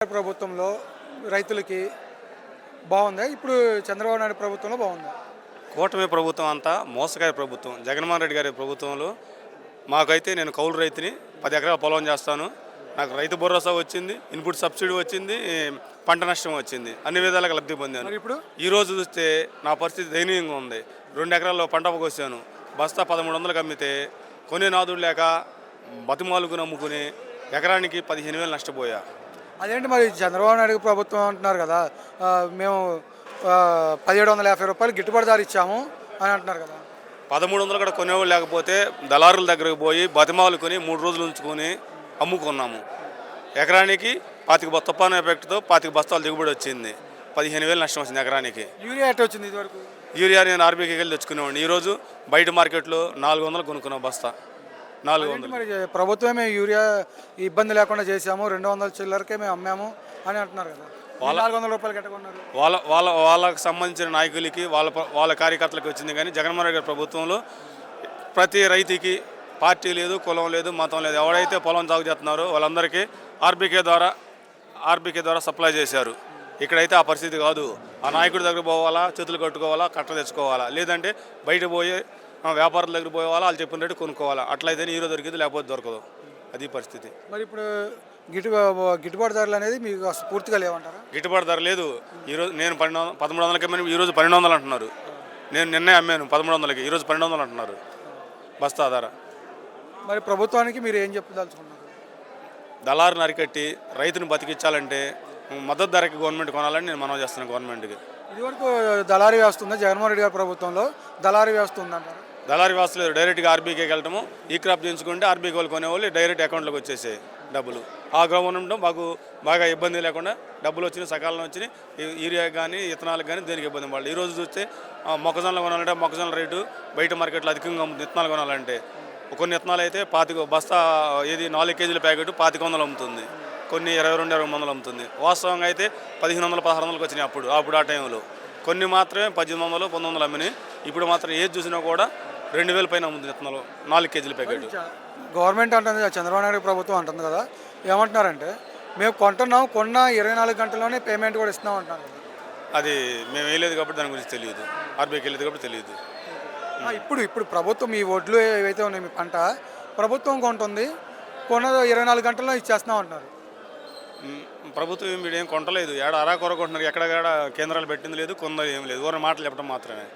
ప్రభుత్వంలో రైతులకి బాగుందా? ఇప్పుడు చంద్రబాబు నాయుడు ప్రభుత్వంలో బాగుందా? కూటమి ప్రభుత్వం అంతా మోసగారి ప్రభుత్వం. జగన్మోహన్ రెడ్డి గారి ప్రభుత్వంలో మాకైతే నేను కౌలు రైతుని 10 ఎకరాల పొలం చేస్తాను. నాకు రైతు భరోసా వచ్చింది, ఇన్పుట్ సబ్సిడీ వచ్చింది, పంట నష్టం వచ్చింది, అన్ని విధాలుగా లబ్ధి పొందాను. మరి ఇప్పుడు ఈరోజు చూస్తే నా పరిస్థితి దయనీయంగా ఉంది. 2 ఎకరాల్లో పంట కోసాను, బస్తా 1300కి అమ్మితే కొనే నాదుడు లేక బతిమాలుకుని అమ్ముకుని ఎకరానికి 15,000 నష్టపోయా. అదేంటి మరి చంద్రబాబు నాయుడు ప్రభుత్వం అంటున్నారు కదా, మేము 1750 రూపాయలు గిట్టుబాటు ధర ఇచ్చాము అని అంటున్నారు కదా. 1300 కూడా కొనేవాళ్ళు లేకపోతే దళారుల దగ్గరకు పోయి బతిమాలుకొని 3 రోజులు ఉంచుకొని అమ్ముకున్నాము. ఎకరానికి 25 తుఫాను ఎఫెక్ట్తో 25 బస్తాలు దిగుబడి వచ్చింది, 15,000 నష్టం వచ్చింది ఎకరానికి. యూరియా ఎట్ వచ్చింది ఇదివరకు? యూరియా నేను ఆర్బీకి వెళ్ళి తెచ్చుకునేవాడిని. ఈరోజు బయట మార్కెట్లో 400 కొనుక్కున్నాం బస్తా, 400. మరి ప్రభుత్వమే యూరియా ఇబ్బంది లేకుండా చేసాము, 200 చిల్లరకే మేము అమ్మాము అని అంటున్నారు కదా. 400 రూపాయలు కట్టుకున్నారు. వాళ్ళకు సంబంధించిన నాయకులకి వాళ్ళ కార్యకర్తలకు వచ్చింది. కానీ జగన్మోహన్ రెడ్డి గారి ప్రభుత్వంలో ప్రతి రైతుకి పార్టీ లేదు, కులం లేదు, మతం లేదు. ఎవరైతే పొలం సాగు చేస్తున్నారో వాళ్ళందరికీ ఆర్బీకే ద్వారా సప్లై చేశారు. ఇక్కడైతే ఆ పరిస్థితి కాదు. ఆ నాయకుడి దగ్గర పోవాలా, చేతులు కట్టుకోవాలా, కట్ట తెచ్చుకోవాలా, లేదంటే బయట పోయి వ్యాపారుల దగ్గర పోవాలా, వాళ్ళు చెప్పిన రేటు కొనుక్కోవాలా. అట్లయితేనే హీరో దొరికింది, లేకపోతే దొరకదు. అది పరిస్థితి. మరి ఇప్పుడు గిట్టుబాటు ధరలు అనేది మీకు అసలు పూర్తిగా లేవంటారా? గిట్టుబాటు ధర లేదు. ఈరోజు నేను 1300కి అమ్మాను, ఈరోజు 1200 అంటున్నారు. నేను నిన్నే అమ్మాను 1300కి, ఈరోజు 1200 అంటున్నారు బస్తా ధర. మరి ప్రభుత్వానికి మీరు ఏం చెప్పదలుచుకున్నారు? దళారుని అరికట్టి రైతుని బతికించాలంటే మద్దతు ధరకి గవర్నమెంట్ కొనాలని నేను మనవి చేస్తున్నాను గవర్నమెంట్కి. ఇదివరకు దళారీ వ్యవస్థ ఉందా? జగన్మోహన్ రెడ్డి గారి ప్రభుత్వంలో దళారీ వ్యవస్థ ఉందంటారు? దళారీ వ్యవస్థ లేదు. డైరెక్ట్గా ఆర్బీకేకి వెళ్ళటము, ఈ క్రాప్ చేయించుకుంటే ఆర్బీకే వాళ్ళు కొనేవాళ్ళు డైరెక్ట్ అకౌంట్లోకి వచ్చేసాయి డబ్బులు. ఆ గవర్నమెంట్ మాకు బాగా ఇబ్బంది లేకుండా డబ్బులు వచ్చినాయి, సకాలంలో వచ్చినాయి. యూరియాకి కానీ ఇథనాలకు కానీ దేనికి ఇబ్బంది పడలేదు. ఈరోజు చూస్తే మొక్కజొన్నలు కొనాలంటే మొక్కజొన్న రేటు బయట మార్కెట్లో అధికంగా ఉంది. ఇథనాలు కొనాలంటే కొన్ని ఇథనాలు అయితే 25 బస్తా 4 కేజీల ప్యాకెట్ 2500 అమ్ముతుంది, కొన్ని 2200 అమ్ముతుంది. వాస్తవంగా అయితే 1500 1600కి వచ్చినాయి అప్పుడు ఆ టైంలో. కొన్ని మాత్రమే 1800 1900 అమ్మినాయి. ఇప్పుడు మాత్రం ఏది చూసినా కూడా 2000 పైన అమ్ముతుంది ఇథనాలు 4 కేజీల ప్యాకెట్. గవర్నమెంట్ అంటుంది, చంద్రబాబు నాయుడు ప్రభుత్వం అంటుంది కదా, ఏమంటున్నారంటే మేము కొంటున్నాం, కొన్న 24 గంటల్లోనే పేమెంట్ కూడా ఇస్తున్నాం అంటున్నారు. అది మేము వేయలేదు కాబట్టి దాని గురించి తెలియదు, ఆర్బీకి వెళ్ళలేదు కాబట్టి తెలియదు. ఇప్పుడు ప్రభుత్వం ఈ వడ్లు ఏవైతే ఉన్నాయి, మీ పంట ప్రభుత్వం కొంటుంది, కొన్న 24 గంటల్లో ఇచ్చేస్తున్నాం అంటున్నారు. ప్రభుత్వం ఏం కొంటలేదు, ఏడ అరాకొర కొంటున్నారు. ఎక్కడ కేంద్రాలు పెట్టింది లేదు, కొందరు ఏం లేదు, ఊరిని మాటలు చెప్పడం మాత్రమే.